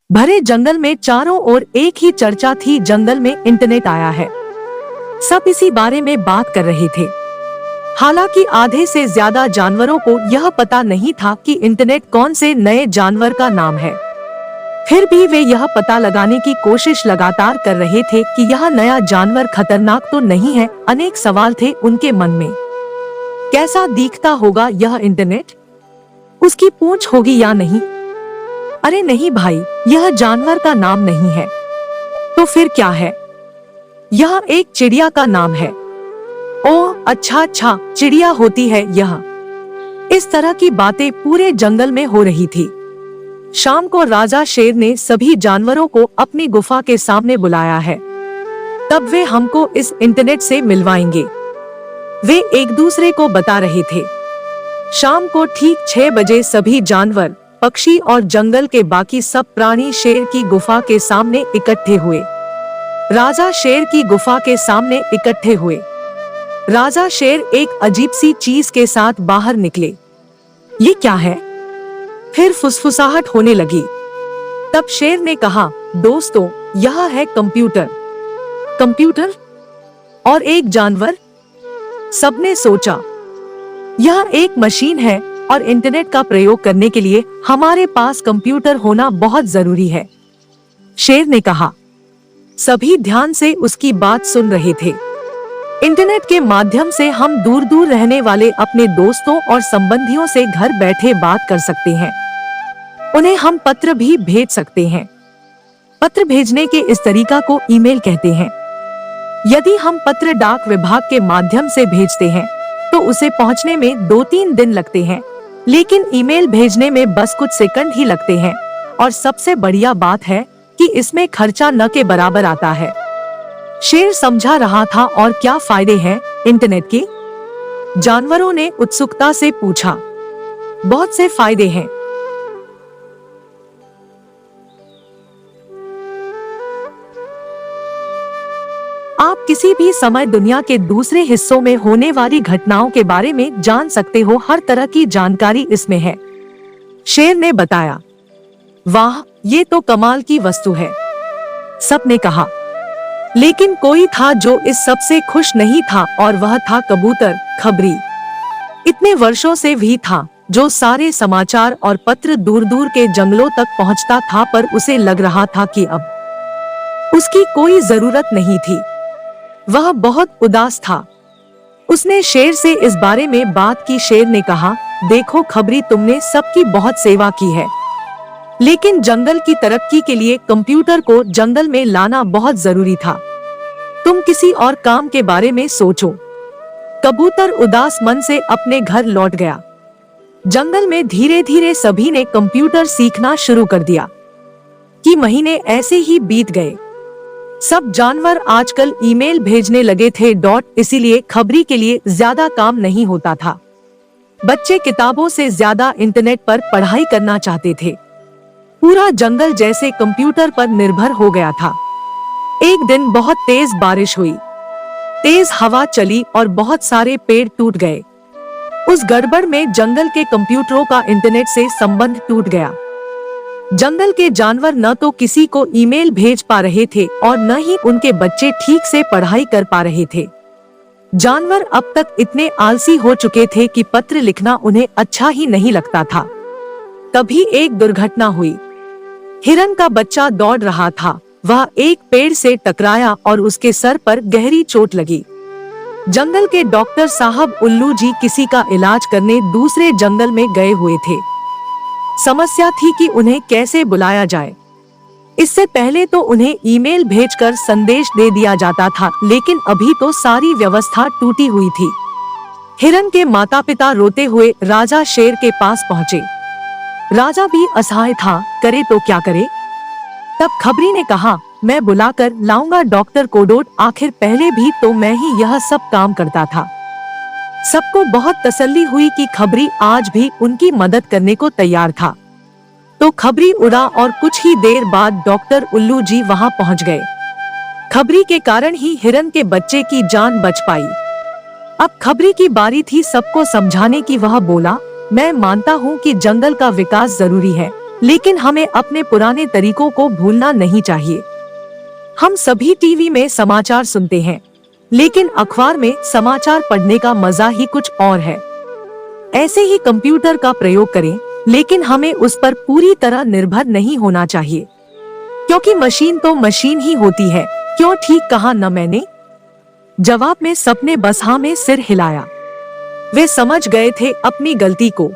भरे जंगल में चारों ओर एक ही चर्चा थी, जंगल में इंटरनेट आया है। सब इसी बारे में बात कर रहे थे। हालांकि आधे से ज्यादा जानवरों को यह पता नहीं था कि इंटरनेट कौन से नए जानवर का नाम है। फिर भी वे यह पता लगाने की कोशिश लगातार कर रहे थे कि यह नया जानवर खतरनाक तो नहीं है। अनेक सवाल थे उनके मन में। कैसा दिखता होगा यह इंटरनेट? उसकी पूंछ होगी या नहीं? अरे नहीं भाई, यह जानवर का नाम नहीं है। तो फिर क्या है? यह एक चिड़िया का नाम है। ओह अच्छा, चिड़िया होती है यह। इस तरह की बातें पूरे जंगल में हो रही थी। शाम को राजा शेर ने सभी जानवरों को अपनी गुफा के सामने बुलाया है। तब वे हमको इस इंटरनेट से मिलवाएंगे, वे एक दूसरे को बता रहे थे। शाम को ठीक 6 बजे सभी जानवर, पक्षी और जंगल के बाकी सब प्राणी शेर की गुफा के सामने इकट्ठे हुए। राजा शेर की गुफा के सामने इकट्ठे हुए। राजा शेर एक अजीब सी चीज के साथ बाहर निकले। ये क्या है? फिर फुसफुसाहट होने लगी। तब शेर ने कहा, दोस्तों, यह है कंप्यूटर। कंप्यूटर? और एक जानवर? सबने सोचा, यह एक मशीन है और इंटरनेट का प्रयोग करने के लिए हमारे पास कंप्यूटर होना बहुत जरूरी है। शेर ने कहा। सभी ध्यान से उसकी बात सुन रहे थे। इंटरनेट के माध्यम से हम दूर दूर रहने वाले अपने दोस्तों और संबंधियों से घर बैठे बात कर सकते हैं। उन्हें हम पत्र भी भेज सकते हैं। पत्र भेजने के इस तरीका को ईमेल कहते हैं। यदि हम पत्र डाक विभाग के माध्यम से भेजते हैं तो उसे पहुंचने में 2-3 दिन लगते हैं, लेकिन ईमेल भेजने में बस कुछ सेकंड ही लगते हैं। और सबसे बढ़िया बात है कि इसमें खर्चा न के बराबर आता है। शेर समझा रहा था, और क्या फायदे हैं इंटरनेट के? जानवरों ने उत्सुकता से पूछा। बहुत से फायदे हैं। आप किसी भी समय दुनिया के दूसरे हिस्सों में होने वाली घटनाओं के बारे में जान सकते हो। हर तरह की जानकारी इसमें है, शेर ने बताया। वाह, ये तो कमाल की वस्तु है, सबने कहा। लेकिन कोई था जो इस सब से खुश नहीं था, और वह था कबूतर खबरी। इतने वर्षों से भी था जो सारे समाचार और पत्र दूर दूर के जंगलों तक पहुंचता था, पर उसे लग रहा था कि अब उसकी कोई जरूरत नहीं थी। वह बहुत उदास था। उसने शेर से इस बारे में बात की। शेर ने कहा, देखो खबरी, तुमने सबकी बहुत सेवा की है, लेकिन जंगल की तरक्की के लिए कंप्यूटर को जंगल में लाना बहुत जरूरी था। तुम किसी और काम के बारे में सोचो। कबूतर उदास मन से अपने घर लौट गया। जंगल में धीरे धीरे सभी ने कंप्यूटर सीखना शुरू कर दिया। कि महीने ऐसे ही बीत गए। सब जानवर आजकल ईमेल भेजने लगे थे। इसीलिए खबरी के लिए ज्यादा काम नहीं होता था। बच्चे किताबों से ज्यादा इंटरनेट पर पढ़ाई करना चाहते थे। पूरा जंगल जैसे कंप्यूटर पर निर्भर हो गया था। एक दिन बहुत तेज बारिश हुई, तेज हवा चली और बहुत सारे पेड़ टूट गए। उस गड़बड़ में जंगल के कंप्यूटरों का इंटरनेट से संबंध टूट गया। जंगल के जानवर न तो किसी को ईमेल भेज पा रहे थे और न ही उनके बच्चे ठीक से पढ़ाई कर पा रहे थे। जानवर अब तक इतने आलसी हो चुके थे कि पत्र लिखना उन्हें अच्छा ही नहीं लगता था। तभी एक दुर्घटना हुई। हिरन का बच्चा दौड़ रहा था। वह एक पेड़ से टकराया और उसके सर पर गहरी चोट लगी। जंगल के डॉक्टर साहब उल्लू जी किसी का इलाज करने दूसरे जंगल में गए हुए थे। समस्या थी कि उन्हें कैसे बुलाया जाए। इससे पहले तो उन्हें ईमेल भेजकर संदेश दे दिया जाता था, लेकिन अभी तो सारी व्यवस्था टूटी हुई थी। हिरन के माता पिता रोते हुए राजा शेर के पास पहुँचे। राजा भी असहाय था, करे तो क्या करे। तब खबरी ने कहा, मैं बुलाकर लाऊंगा डॉक्टर को। आखिर पहले भी तो मैं ही यह सब काम करता था। सबको बहुत तसल्ली हुई कि खबरी आज भी उनकी मदद करने को तैयार था। तो खबरी उड़ा और कुछ ही देर बाद डॉक्टर उल्लू जी वहां पहुंच गए। खबरी के कारण ही हिरन के बच्चे की जान बच पाई। अब खबरी की बारी थी सबको समझाने की। वह बोला, मैं मानता हूँ कि जंगल का विकास जरूरी है, लेकिन हमें अपने पुराने तरीकों को भूलना नहीं चाहिए। हम सभी टीवी में समाचार सुनते हैं, लेकिन अखबार में समाचार पढ़ने का मजा ही कुछ और है। ऐसे ही कंप्यूटर का प्रयोग करें, लेकिन हमें उस पर पूरी तरह निर्भर नहीं होना चाहिए, क्योंकि मशीन तो मशीन ही होती है। क्यों ठीक कहा न मैंने? जवाब में सबने बस हाँ में सिर हिलाया। वे समझ गए थे अपनी गलती को।